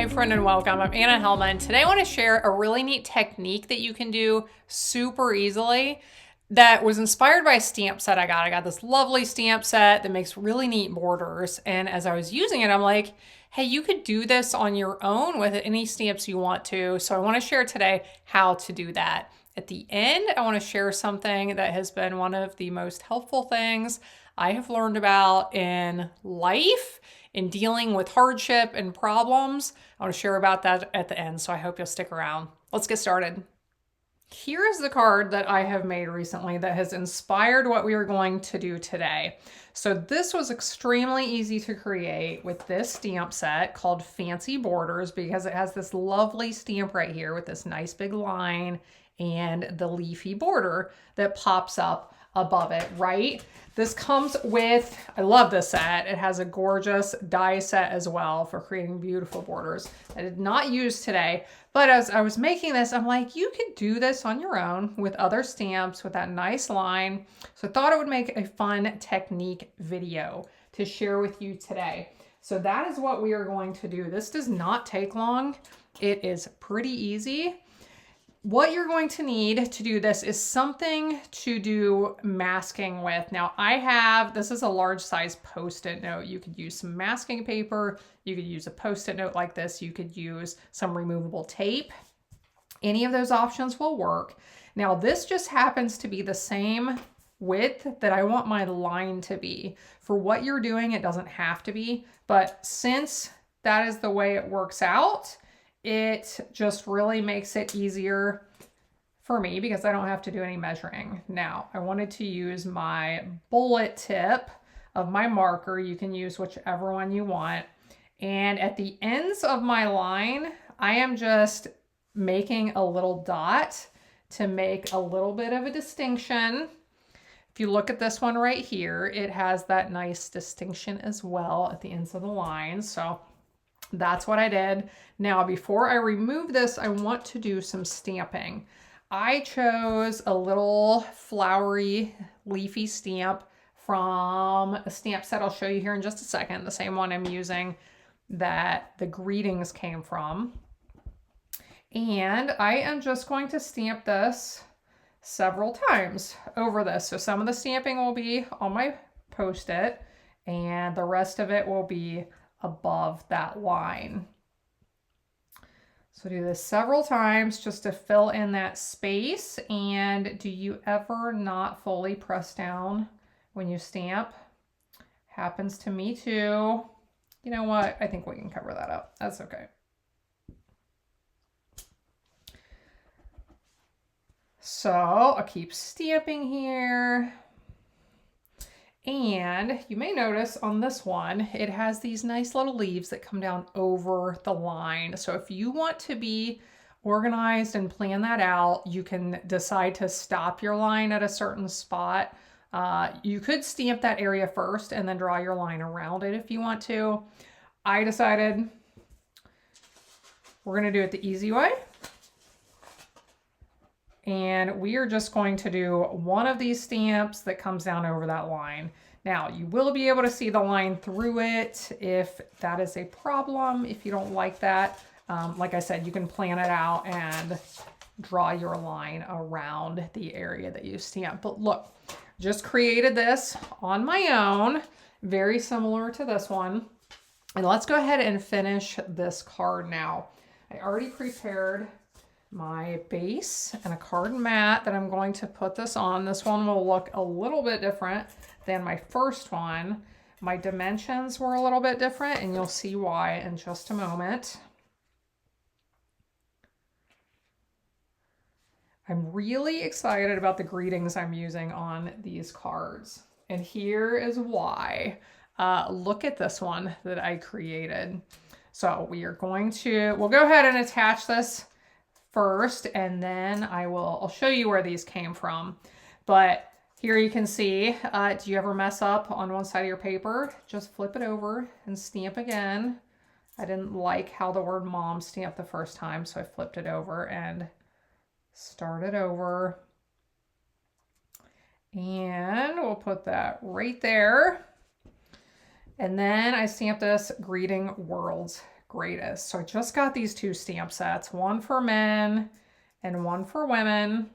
Hi friend and welcome. I'm Anna Helman. Today I want to share a really neat technique that you can do super easily that was inspired by a stamp set I got. I got this lovely stamp set that makes really neat borders, and as I was using it, I'm like, hey, you could do this on your own with any stamps you want to. So I want to share today how to do that. At the end, I want to share something that has been one of the most helpful things I have learned about in life, in dealing with hardship and problems. I want to share about that at the end, so I hope you'll stick around. Let's get started. Here is the card that I have made recently that has inspired what we are going to do today. So this was extremely easy to create with this stamp set called Fancy Borders because it has this lovely stamp right here with this nice big line and the leafy border that pops up above it, right? This comes with, I love this set. It has a gorgeous die set as well for creating beautiful borders. I did not use today, but as I was making this, I'm like, you could do this on your own with other stamps with that nice line. So I thought it would make a fun technique video to share with you today. So that is what we are going to do. This does not take long. It is pretty easy. What you're going to need to do this is something to do masking with. Now this is a large size Post-it note. You could use some masking paper. You could use a Post-it note like this. You could use some removable tape. Any of those options will work. Now this just happens to be the same width that I want my line to be. For what you're doing, it doesn't have to be, but since that is the way it works out, it just really makes it easier for me because I don't have to do any measuring. Now, I wanted to use my bullet tip of my marker. You can use whichever one you want. And at the ends of my line, I am just making a little dot to make a little bit of a distinction. If you look at this one right here, it has that nice distinction as well at the ends of the line. So that's what I did. Now, before I remove this, I want to do some stamping. I chose a little flowery, leafy stamp from a stamp set I'll show you here in just a second, the same one I'm using that the greetings came from. And I am just going to stamp this several times over this. So some of the stamping will be on my Post-it, and the rest of it will be above that line. So do this several times just to fill in that space. And do you ever not fully press down when you stamp? Happens to me too. You know what? I think we can cover that up. That's okay. So I'll keep stamping here. And you may notice on this one, it has these nice little leaves that come down over the line. So if you want to be organized and plan that out, you can decide to stop your line at a certain spot. You could stamp that area first and then draw your line around it if you want to. I decided we're going to do it the easy way. And we are just going to do one of these stamps that comes down over that line. Now, you will be able to see the line through it if that is a problem. If you don't like that, like I said, you can plan it out and draw your line around the area that you stamp. But look, just created this on my own, very similar to this one. And let's go ahead and finish this card now. I already prepared my base and a card mat that I'm going to put this on. This one will look a little bit different than my first one. My dimensions were a little bit different, and you'll see why in just a moment. I'm really excited about the greetings I'm using on these cards, and here is why. Look at this one that I created. So we'll go ahead and attach this first, and then I'll show you where these came from. But here you can see, do you ever mess up on one side of your paper? Just flip it over and stamp again. I didn't like how the word mom stamped the first time, so I flipped it over and started over. And we'll put that right there. And then I stamped this greeting worlds. greatest. So I just got these 2 stamp sets, one for men and one for women.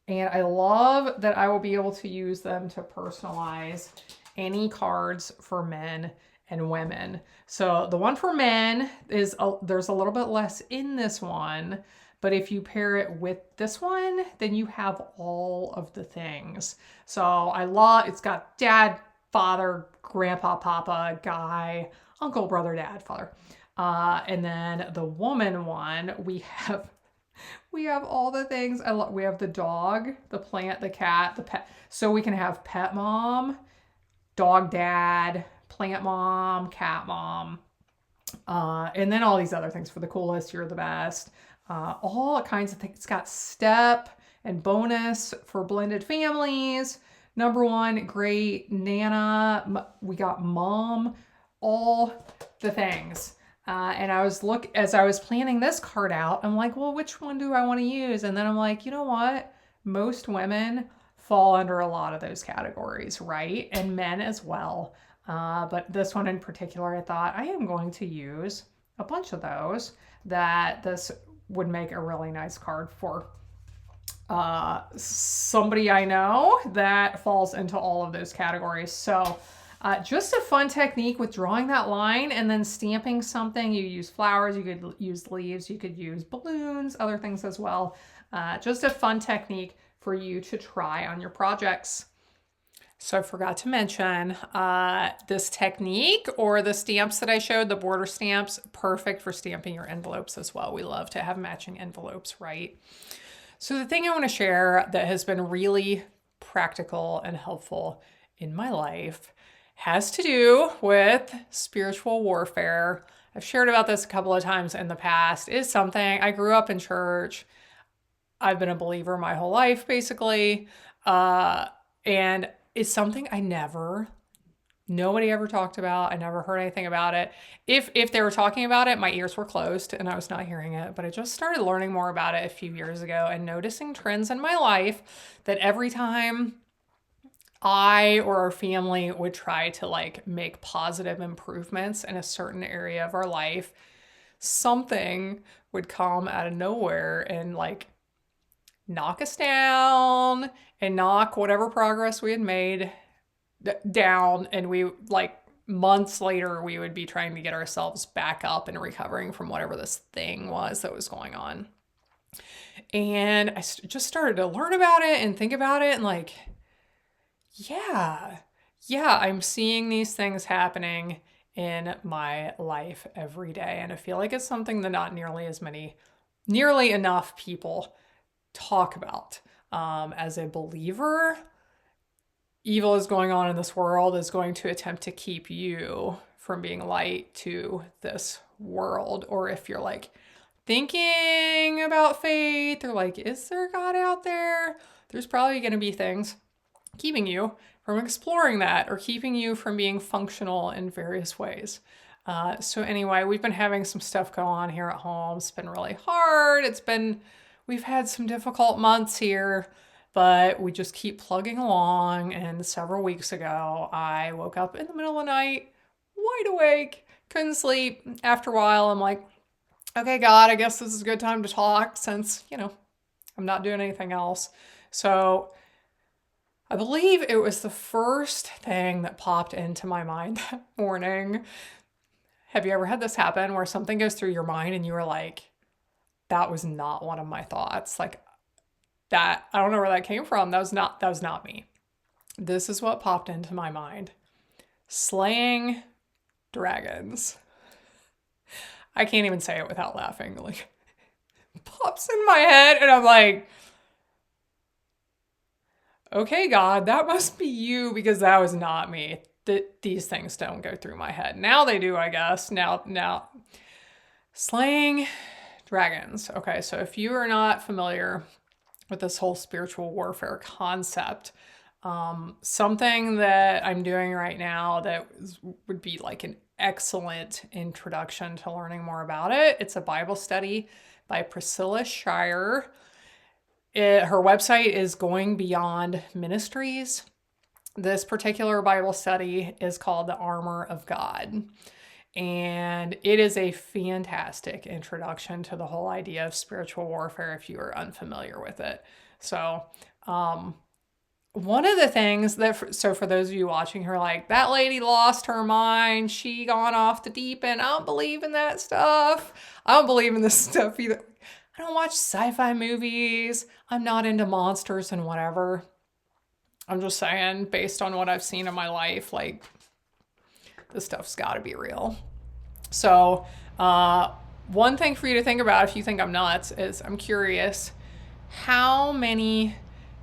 And I love that I will be able to use them to personalize any cards for men and women. So the one for men is, there's a little bit less in this one, but if you pair it with this one, then you have all of the things. So I love, it's got dad, father, grandpa, papa, guy, uncle, brother, dad, father. And then the woman one, we have all the things. We have the dog, the plant, the cat, the pet. So we can have pet mom, dog dad, plant mom, cat mom, and then all these other things for the coolest, you're the best, all kinds of things. It's got step and bonus for blended families. Number 1, great, Nana, we got mom, all the things. And as I was planning this card out, I'm like, well, which one do I want to use? And then I'm like, you know what? Most women fall under a lot of those categories, right? And men as well. But this one in particular, I thought I am going to use a bunch of those, that this would make a really nice card for somebody I know that falls into all of those categories. So just a fun technique with drawing that line and then stamping something. You use flowers, you could use leaves, you could use balloons, other things as well. Just a fun technique for you to try on your projects. So I forgot to mention this technique, or the stamps that I showed, the border stamps, perfect for stamping your envelopes as well. We love to have matching envelopes, right? So the thing I want to share that has been really practical and helpful in my life has to do with spiritual warfare. I've shared about this a couple of times in the past. It's something, I grew up in church. I've been a believer my whole life, basically. And it's something nobody ever talked about. I never heard anything about it. If they were talking about it, my ears were closed and I was not hearing it. But I just started learning more about it a few years ago and noticing trends in my life that every time I or our family would try to make positive improvements in a certain area of our life, something would come out of nowhere and knock us down and knock whatever progress we had made down. And we months later, we would be trying to get ourselves back up and recovering from whatever this thing was that was going on. And I just started to learn about it and think about it and yeah, I'm seeing these things happening in my life every day. And I feel like it's something that not nearly enough people talk about. As a believer, evil is going on in this world, is going to attempt to keep you from being light to this world. Or if you're thinking about faith, or is there God out there? There's probably going to be things keeping you from exploring that, or keeping you from being functional in various ways. So anyway, we've been having some stuff go on here at home. It's been really hard. We've had some difficult months here, but we just keep plugging along. And several weeks ago, I woke up in the middle of the night, wide awake, couldn't sleep. After a while, I'm like, okay, God, I guess this is a good time to talk since, I'm not doing anything else. So I believe it was the first thing that popped into my mind that morning. Have you ever had this happen where something goes through your mind and you were like, that was not one of my thoughts? That, I don't know where that came from. That was not me. This is what popped into my mind. Slaying dragons. I can't even say it without laughing. Pops in my head and I'm like, okay, God, that must be you, because that was not me. These things don't go through my head. Now they do, I guess. Now, slaying dragons. Okay, so if you are not familiar with this whole spiritual warfare concept, something that I'm doing right now that would be an excellent introduction to learning more about it. It's a Bible study by Priscilla Shirer. Her website is Going Beyond Ministries. This particular Bible study is called The Armor of God. And it is a fantastic introduction to the whole idea of spiritual warfare if you are unfamiliar with it. So, one of the things that, so for those of you watching who are like, that lady lost her mind, she gone off the deep end, I don't believe in that stuff. I don't believe in this stuff either. I don't watch sci-fi movies. I'm not into monsters and whatever. I'm just saying, based on what I've seen in my life, like, this stuff's got to be real. So, one thing for you to think about if you think I'm nuts is, I'm curious, how many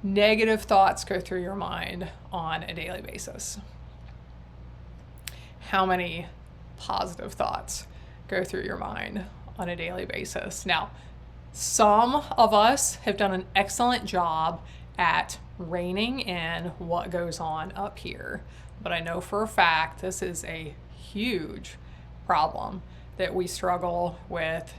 negative thoughts go through your mind on a daily basis? How many positive thoughts go through your mind on a daily basis? Now, some of us have done an excellent job at reining in what goes on up here, but I know for a fact this is a huge problem that we struggle with.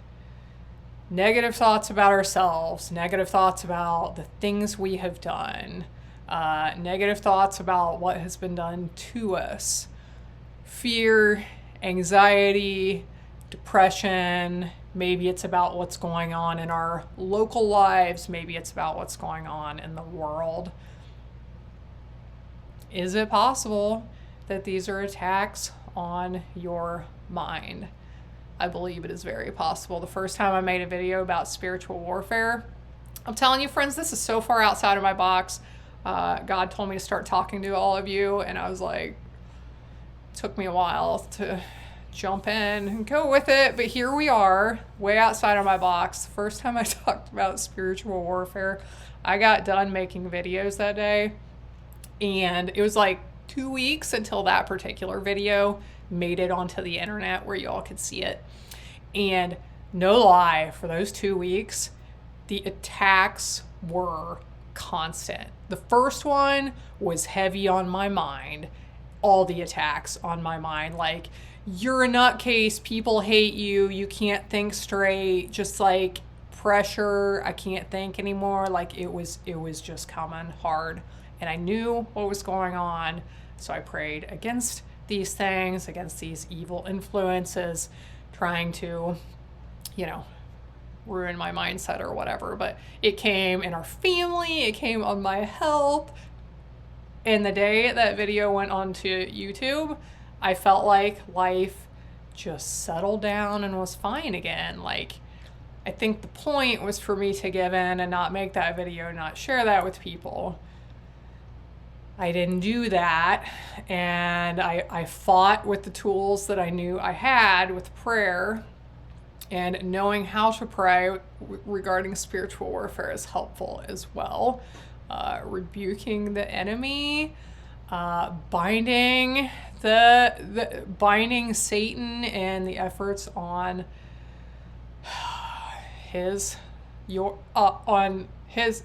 Negative thoughts about ourselves, negative thoughts about the things we have done, negative thoughts about what has been done to us, fear, anxiety, depression. Maybe it's about what's going on in our local lives. Maybe it's about what's going on in the world. Is it possible that these are attacks on your mind? I believe it is very possible. The first time I made a video about spiritual warfare, I'm telling you, friends, this is so far outside of my box. God told me to start talking to all of you, and I was like, it took me a while to jump in and go with it, but here we are, way outside of my box. The first time I talked about spiritual warfare, I got done making videos that day, and it was like 2 weeks until that particular video made it onto the internet where y'all could see it. And no lie, for those 2 weeks, the attacks were constant. The first one was heavy on my mind. All the attacks on my mind, like, you're a nutcase, people hate you, you can't think straight, just like pressure, I can't think anymore. Like, it was just coming hard. And I knew what was going on, so I prayed against these things, against these evil influences, trying to, ruin my mindset or whatever. But it came in our family, it came on my health. And the day that video went onto YouTube, I felt like life just settled down and was fine again. Like, I think the point was for me to give in and not make that video, not share that with people. I didn't do that, and I fought with the tools that I knew I had with prayer, and knowing how to pray regarding spiritual warfare is helpful as well. Rebuking the enemy, binding binding Satan and the efforts on his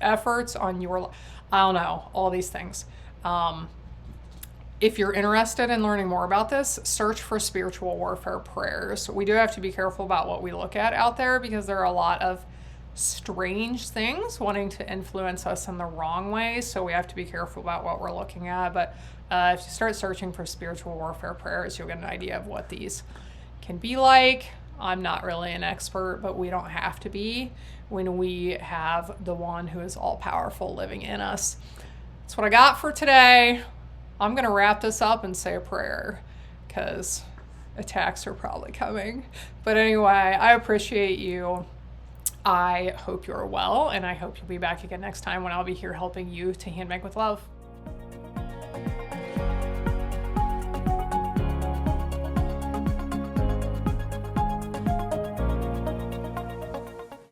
efforts on your, I don't know, all these things. If you're interested in learning more about this, search for spiritual warfare prayers. We do have to be careful about what we look at out there, because there are a lot of strange things wanting to influence us in the wrong way. So we have to be careful about what we're looking at. But if you start searching for spiritual warfare prayers, you'll get an idea of what these can be like. I'm not really an expert, but we don't have to be when we have the one who is all powerful living in us. That's what I got for today. I'm going to wrap this up and say a prayer, because attacks are probably coming. But anyway, I appreciate you. I hope you're well, and I hope you'll be back again next time when I'll be here helping you to hand make with love.